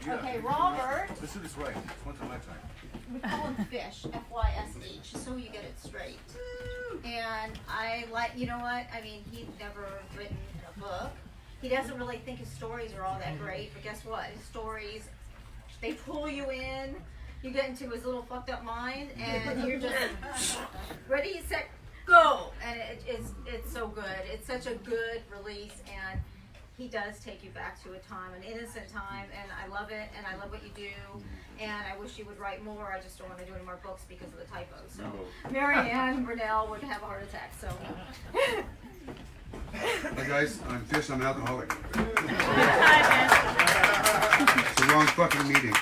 Okay, Robert. Let's do this right. It's once a lifetime. We call him Fysh, F-Y-S-H, so you get it straight. And I like, you know what? I mean, he's never written a book. He doesn't really think his stories are all that great, but guess what? His stories, they pull you in. You get into his little fucked up mind, and you're just ready, set, go. And it's so good. It's such a good release, and he does take you back to a time, an innocent time, and I love it, and I love what you do, and I wish you would write more. I just don't want to do any more books because of the typos. So Mary Ann Brunell would have a heart attack. So. Hi guys, I'm Fysh. I'm an alcoholic. It's the wrong fucking meeting.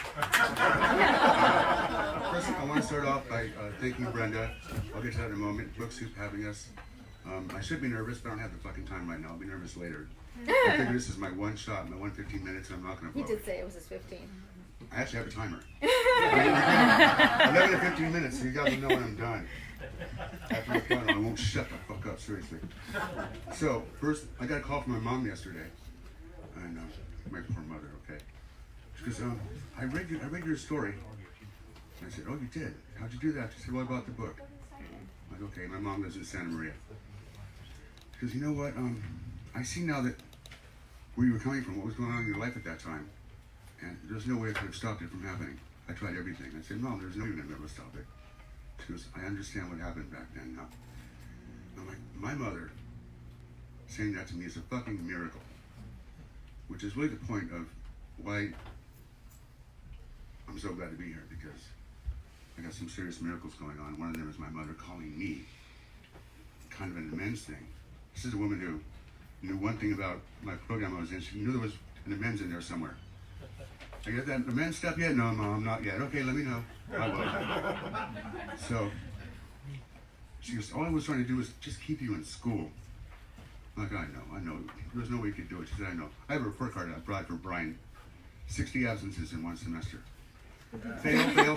First, I want to start off by thanking Brenda. I'll get to that in a moment. Book Soup having us. I should be nervous, but I don't have the fucking time right now. I'll be nervous later. I figure this is my one shot, my 15 minutes, and I'm not going to blow He it. did say it was his 15. I actually have a timer. 11 to 15 minutes, so you guys will know when I'm done. After the final, I won't shut the fuck up, seriously. So, first, I got a call from my mom yesterday. And my poor mother, okay? She goes, I read your story. And I said, oh, you did? How'd you do that? She said, well, I bought the book. I'm like, okay, my mom lives in Santa Maria. She goes, you know what? I see now that where you were coming from, what was going on in your life at that time. And there's no way I could have stopped it from happening. I tried everything. I said, Mom, there's no way you're going to be able to stop it. She goes, I understand what happened back then now. I'm like, my mother saying that to me is a fucking miracle. Which is really the point of why I'm so glad to be here, because I got some serious miracles going on. One of them is my mother calling me, kind of an amends thing. This is a woman who knew one thing about my program I was in. She knew there was an amends in there somewhere. I get that amends stuff yet? No, Mom, not yet. Okay, let me know. I will. So she goes, all I was trying to do was just keep you in school. I'm like, I know. There's no way you could do it. She said, I know. I have a report card I brought for Brian. 60 absences in one semester. Fail.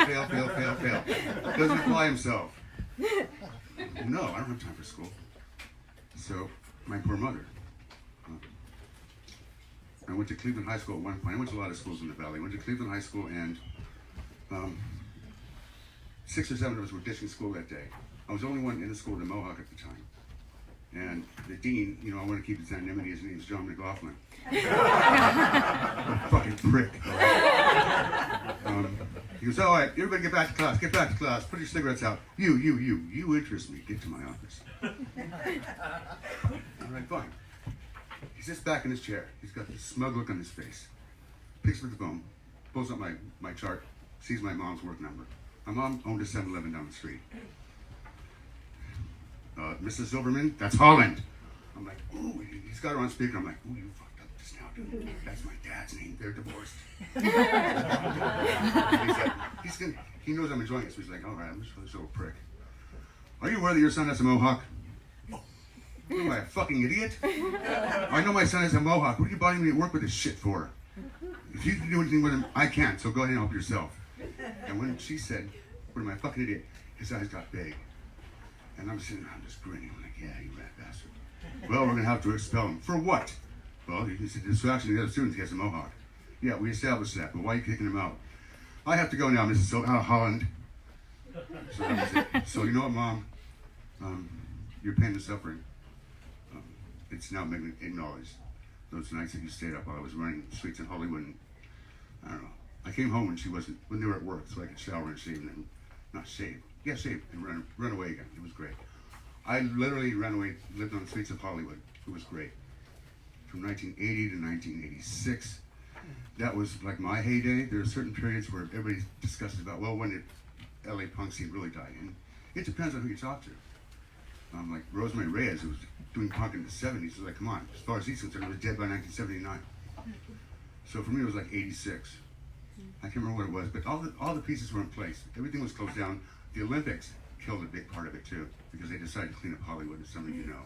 Doesn't apply himself. No, I don't have time for school. So, my poor mother. I went to Cleveland High School at one point. I went to a lot of schools in the Valley. I went to Cleveland High School, and 6 or 7 of us were ditching school that day. I was the only one in the school with a mohawk at the time. And the dean, I want to keep his anonymity, his name's John McLaughlin. Fucking prick. He goes, all right, everybody get back to class, put your cigarettes out. You interest me, get to my office. I'm like, fine. He sits back in his chair. He's got this smug look on his face. Picks up the phone, pulls up my chart, sees my mom's work number. My mom owned a 7-Eleven down the street. Mrs. Silverman, that's Holland. I'm like, ooh, he's got her on speaker. I'm like, ooh, you fucked up just now, dude. That's my dad's name. They're divorced. He knows I'm enjoying it, so he's like, all right, I'm just this little prick. Are you aware that your son has a mohawk? What am I, a fucking idiot? I know my son has a mohawk. What are you buying me to work with this shit for? If you can do anything with him, I can't, so go ahead and help yourself. And when she said, what am I, a fucking idiot? His eyes got big. And I'm sitting there, I'm just grinning. I'm like, yeah, you rat bastard. Well, we're going to have to expel him. For what? Well, you can see the distraction of the other students. He has a mohawk. Yeah, we established that, but why are you kicking him out? I have to go now, Mrs. Holland. So that was it. So you know what, Mom? Your pain and suffering, it's now been acknowledged. Those nights that you stayed up while I was running streets in Hollywood, and, I don't know. I came home when they were at work, so I could shower and shave, and not shave. Yeah, shave, and run away again. It was great. I literally ran away, lived on the streets of Hollywood. It was great. From 1980 to 1986, that was like my heyday. There are certain periods where everybody discusses about, well, when did LA punk scene really die? And it depends on who you talk to. Like Rosemary Reyes, who was doing punk in the 70s, was like, come on, as far as he's concerned, he was dead by 1979. So for me, it was like 86. I can't remember what it was, but all the pieces were in place. Everything was closed down. The Olympics killed a big part of it too, because they decided to clean up Hollywood, as some of you know.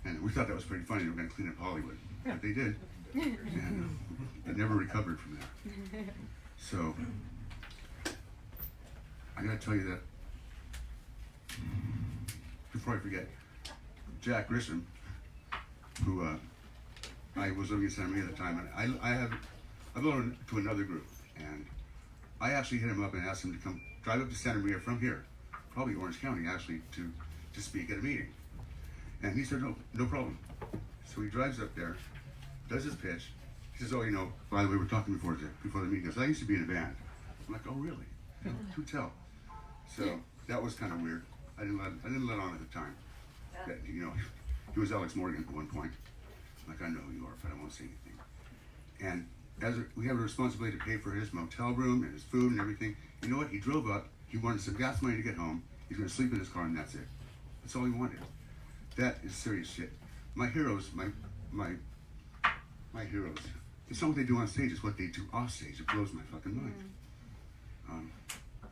And we thought that was pretty funny, they were going to clean up Hollywood. But they did. And it never recovered from that. So, I gotta tell you that, before I forget, Jack Grisham, who I was living in Santa Maria at the time, and I have I belong to another group, and I actually hit him up and asked him to come drive up to Santa Maria from here, probably Orange County actually, to speak at a meeting. And he said, no problem. So he drives up there, does his pitch. He says, oh, you know, by the way, we're talking before the meeting. He goes, I used to be in a band. I'm like, oh, really? Who tell? So that was kind of weird. I didn't let on at the time that, you know, he was Alex Morgan at one point. I'm like, I know who you are, but I won't say anything. And we have a responsibility to pay for his motel room and his food and everything. You know what? He drove up. He wanted some gas money to get home. He's going to sleep in his car, and that's it. That's all he wanted. That is serious shit. My heroes, my heroes. It's not what they do on stage. It's what they do off stage. It blows my fucking mind.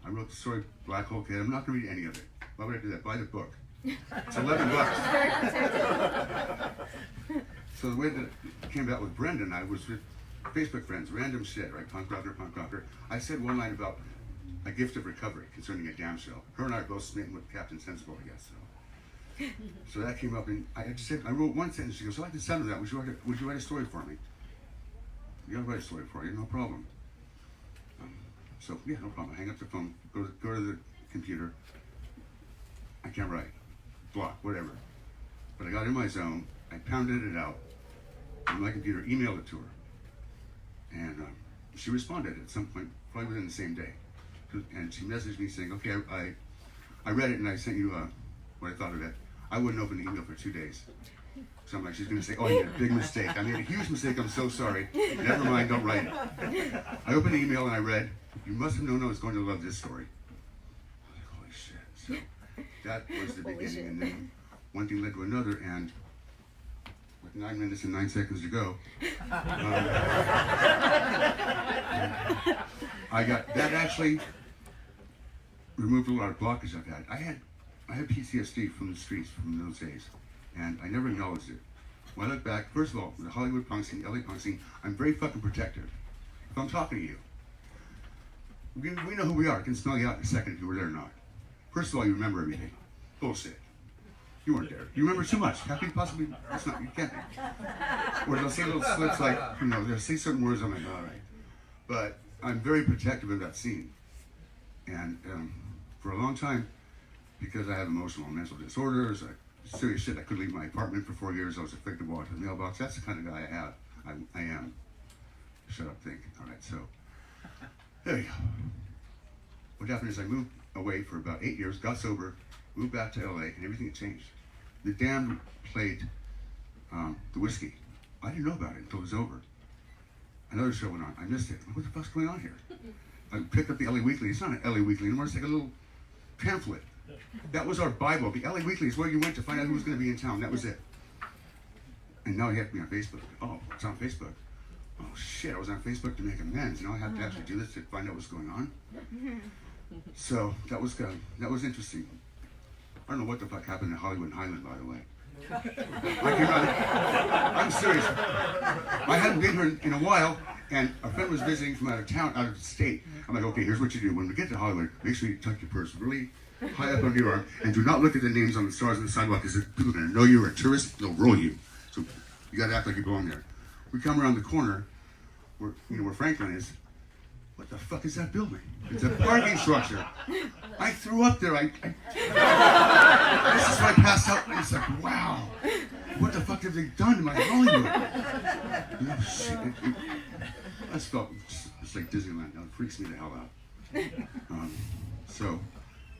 I wrote the story Black Hole Kid. I'm not going to read any of it. Why would I do that? Buy the book. It's $11. So the way that it came about with Brenda and I was with Facebook friends, random shit, right? Punk rocker. I said one line about a gift of recovery concerning a damn show. Her and I are both smitten with Captain Sensible, I guess. So that came up, and I wrote one sentence. She goes, I like the sound of that. Would you write a story for me? Yeah, I'll write a story for you. No problem. So yeah, no problem. I hang up the phone, go to the computer. I can't write. Block, whatever. But I got in my zone. I pounded it out on my computer, emailed it to her. And she responded at some point, probably within the same day. And she messaged me saying, okay, I read it and I sent you what I thought of it. I wouldn't open the email for 2 days. So I'm like, she's going to say, oh, you made a big mistake. I made a huge mistake. I'm so sorry. Never mind, don't write it. I opened the email and I read, you must have known I was going to love this story. I was like, holy shit. So that was the beginning. And then one thing led to another, and with 9 minutes and 9 seconds to go, I got, that actually removed a lot of blockage I've had. I had PTSD from the streets from those days, and I never acknowledged it. When I look back, first of all, the Hollywood punk scene, LA punk scene, I'm very fucking protective. If I'm talking to you, we know who we are. I can smell you out in a second if you were there or not. First of all, you remember everything. Bullshit. You weren't there. You remember too much. How could you possibly? That's not. You can't. Or they'll say little slips like, you know, they'll say certain words. I'm like, all right. But I'm very protective of that scene, and for a long time, because I have emotional and mental disorders, serious shit. I couldn't leave my apartment for 4 years. I was afraid to walk to the mailbox. That's the kind of guy I have. I am. Shut up, think. All right, so there you go. What happened is I moved away for about 8 years, got sober, moved back to LA, and everything had changed. The Damned played the Whiskey. I didn't know about it until it was over. Another show went on. I missed it. What the fuck's going on here? I picked up the LA Weekly. It's not an LA Weekly anymore. It's like a little pamphlet. That was our Bible. The LA Weekly is where you went to find out who was going to be in town. That was it. And now you have to be on Facebook. Oh, it's on Facebook. Oh shit, I was on Facebook to make amends. Now I have to actually do this to find out what's going on. So that was interesting. I don't know what the fuck happened in Hollywood and Highland, by the way. I'm serious. I hadn't been here in a while, and a friend was visiting from out of town, out of the state. I'm like, okay, here's what you do. When we get to Hollywood, make sure you tuck your purse really high up under your arm, and do not look at the names on the stars on the sidewalk, because people are going to know you're a tourist. They'll roll you. So you got to act like you belong there. We come around the corner, where Franklin is. What the fuck is that building? It's a parking structure. I threw up there. This is why I passed out. It's like, wow. What the fuck have they done to my Hollywood? You know, shit. That's felt, it's like Disneyland. It freaks me the hell out. So,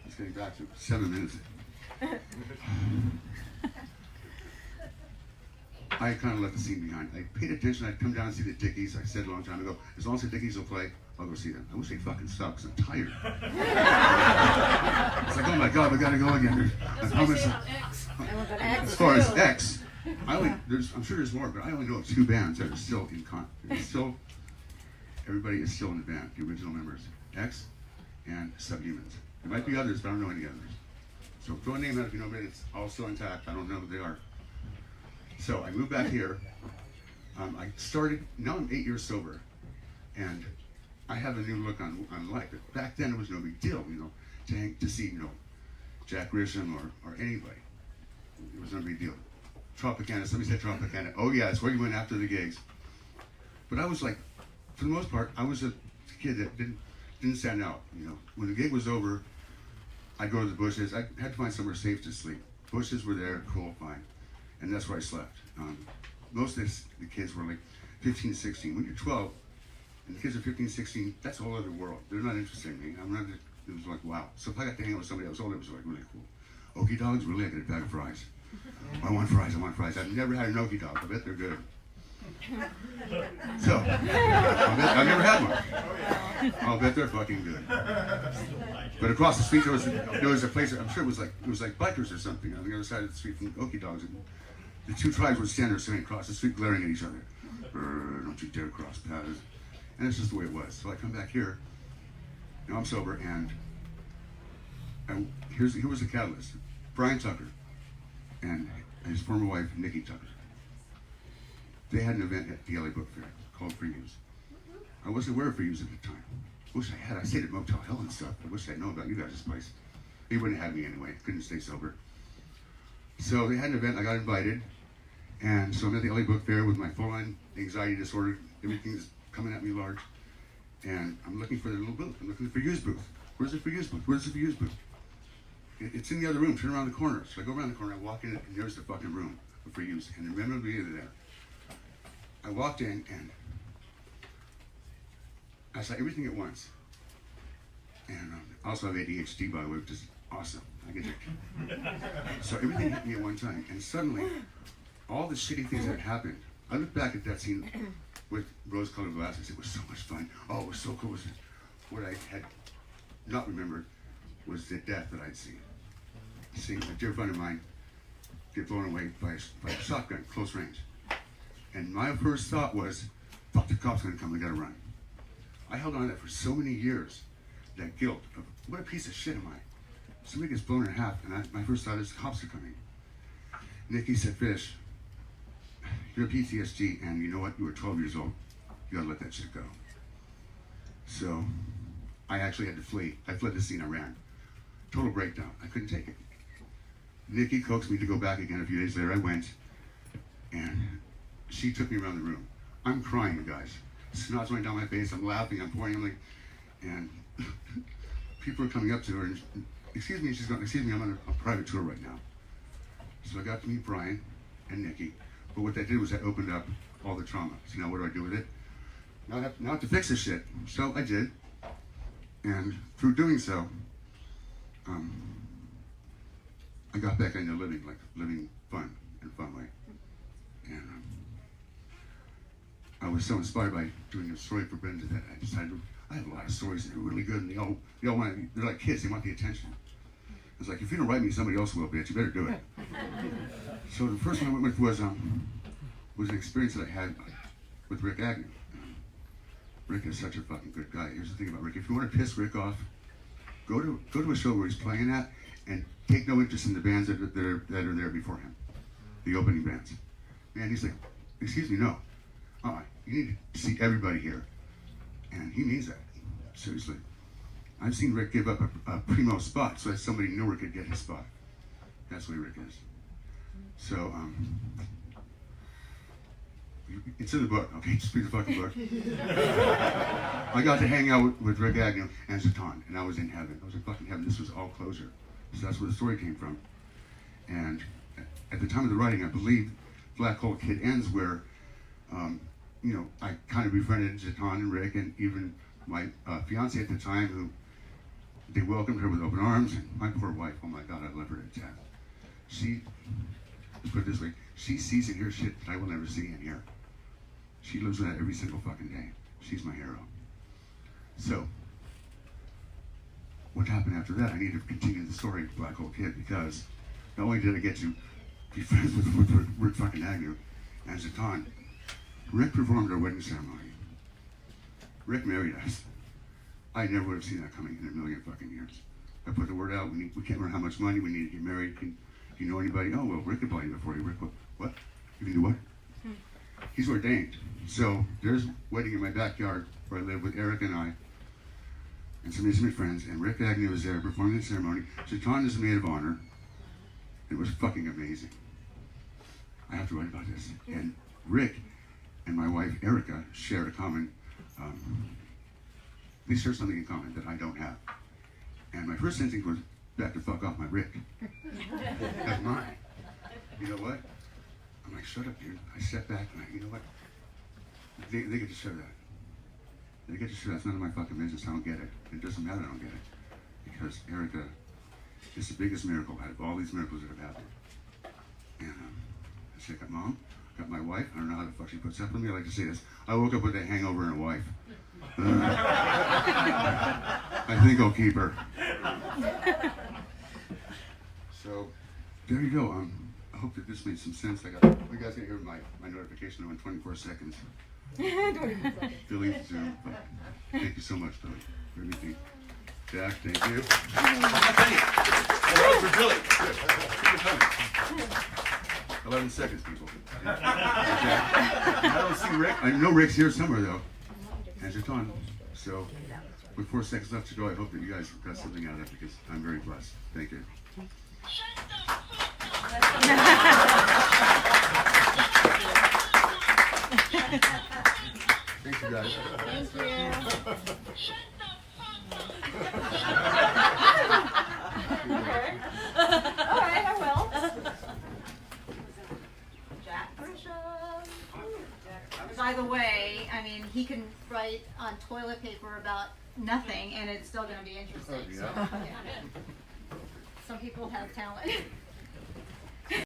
let's get back to 7 minutes. I kind of left the scene behind. I paid attention. I'd come down and see the Dickies. I said a long time ago, as long as the Dickies will play, I'll go see them. I wish they fucking suck, because I'm tired. It's like, oh my God, we gotta go again. I promise. As far as X, I'm sure there's more, but I only know of 2 bands that are still in everybody is still in the band, the original members. X and Subhumans. There might be others, but I don't know any others. So throw a name out if you know, but it's all still intact. I don't know who they are. So I moved back here. I started, now I'm 8 years sober, and I have a new look on life. But back then it was no big deal, you know, to see, you know, Jack Grisham or anybody. It was no big deal. Tropicana, somebody said Tropicana. Oh yeah, it's where you went after the gigs. But I was like for the most part, I was a kid that didn't stand out. You know, when the gig was over, I'd go to the bushes. I had to find somewhere safe to sleep. Bushes were there, cool, fine, and that's where I slept. Most of the kids were like 15, 16. When you're 12, and the kids are 15, 16, that's a whole other world. They're not interested in me. It was like, wow. So if I got to hang out with somebody that was older, it was like really cool. Okie dogs? Really? I get a bag of fries. I want fries. I've never had an okie dog. I bet they're good. So, I've never had one. I'll bet they're fucking good. But across the street there was a place, I'm sure it was like bikers or something on the other side of the street from okie dogs. And the two tribes would stand there sitting across the street glaring at each other. Don't you dare cross paths. And it's just the way it was. So I come back here, now I'm sober, and here was the catalyst. Brian Tucker and his former wife, Nikki Tucker. They had an event at the LA Book Fair called For Use. I wasn't aware of For Use at the time. Wish I had. I stayed at Motel Hell and stuff. I wish I'd known about you guys' place. They wouldn't have had me anyway. Couldn't stay sober. So they had an event. I got invited. And so I'm at the LA Book Fair with my full-on anxiety disorder. Everything's coming at me large. And I'm looking for the little booth. I'm looking for the For Use booth. Where's the For Use booth? Where's the For Use booth? It's in the other room. Turn around the corner. So I go around the corner. I walk in, and there's the fucking room for Use. And the memorabilia there. I walked in, and I saw everything at once. And I also have ADHD, by the way, which is awesome. I get it. So everything hit me at one time. And suddenly, all the shitty things that happened, I look back at that scene with rose-colored glasses. It was so much fun. Oh, it was so cool. What I had not remembered was the death that I'd seen. Seeing a dear friend of mine get blown away by a shotgun, close range. And my first thought was, fuck, the cop's gonna come, we gotta run. I held on to that for so many years, that guilt of, what a piece of shit am I? Somebody gets blown in half, and my first thought is, the cops are coming. Nikki said, Fysh, you're a PTSD, and you know what, you were 12 years old. You gotta let that shit go. So, I actually had to flee. I fled the scene, I ran. Total breakdown, I couldn't take it. Nikki coaxed me to go back again. A few days later, I went, and she took me around the room. I'm crying, you guys. Snot's running down my face. I'm laughing. I'm pouring. I'm like, and people are coming up to her and, excuse me. She's going, excuse me. I'm on a private tour right now. So I got to meet Brian and Nikki. But what that did was that opened up all the trauma. So now what do I do with it? Now I have to fix this shit. So I did. And through doing so, I got back into living fun in a fun way. And I was so inspired by doing a story for Brenda that I decided I have a lot of stories that are really good, and they all want, they're like kids, they want the attention. It's like, if you don't write me, somebody else will, bitch. You better do it. So the first one I went with was an experience that I had with Rick Agnew. Rick is such a fucking good guy. Here's the thing about Rick: if you want to piss Rick off, go to a show where he's playing at, and take no interest in the bands that are there before him, the opening bands. Man, he's like, excuse me, no. You need to see everybody here. And he means that, seriously. I've seen Rick give up a primo spot so that somebody newer could get his spot. That's the way Rick is. So, it's in the book, okay? Just read the fucking book. I got to hang out with Rick Agnew and Zatan, and I was in heaven. I was in fucking heaven. This was all closure. So that's where the story came from. And at the time of the writing, I believe Black Hole Kid ends where, I kind of befriended Zatan and Rick, and even my fiance at the time, who they welcomed her with open arms. And my poor wife, oh my God, I love her to death. She, let's put it this way, she sees and hears shit that I will never see and hear. She lives with that every single fucking day. She's my hero. So, what happened after that? I need to continue the story of Black Hole Kid, because not only did I get to be friends with Rick fucking Agnew and Zatan, Rick performed our wedding ceremony. Rick married us. I never would have seen that coming in a million fucking years. I put the word out, we can't learn how much money we need to get married. Do you know anybody? Oh, well, Rick could buy you before you. Rick, what? You can do what? He's ordained. So there's a wedding in my backyard where I live with Eric and I, and some intimate friends, and Rick Agnew was there performing the ceremony. Zatan is the maid of honor. It was fucking amazing. I have to write about this. And Rick and my wife Erica share a common they share something in common that I don't have. And my first instinct was, back to fuck off my Rick. That's mine. You know what? I'm like, shut up, dude. I sat back and you know what? They get to share that. They get to share that. It's none of my fucking business. I don't get it. It doesn't matter I don't get it. Because Erica is the biggest miracle out of all these miracles that have happened. And I said, I got Mom, I got my wife. I don't know how the fuck she puts up with me. I like to say this. I woke up with a hangover and a wife. I think I'll keep her. So, there you go. I hope that this made some sense. You guys can hear my notification in 24 seconds. Billy Zoom. Thank you so much, Billy, for everything. Jack, thank you. For Billy. Good. 11 seconds, people. Jack. I don't see Rick. I know Rick's here somewhere, though. Hands are on. So, with 4 seconds left to go, I hope that you guys got something out of that because I'm very blessed. Thank you. Thank you, guys. Thank you. All right, I will. Jack Grisham. By the way, I mean, he can write on toilet paper about nothing, and it's still going to be interesting. Oh, yeah. So, yeah. Some people have talent.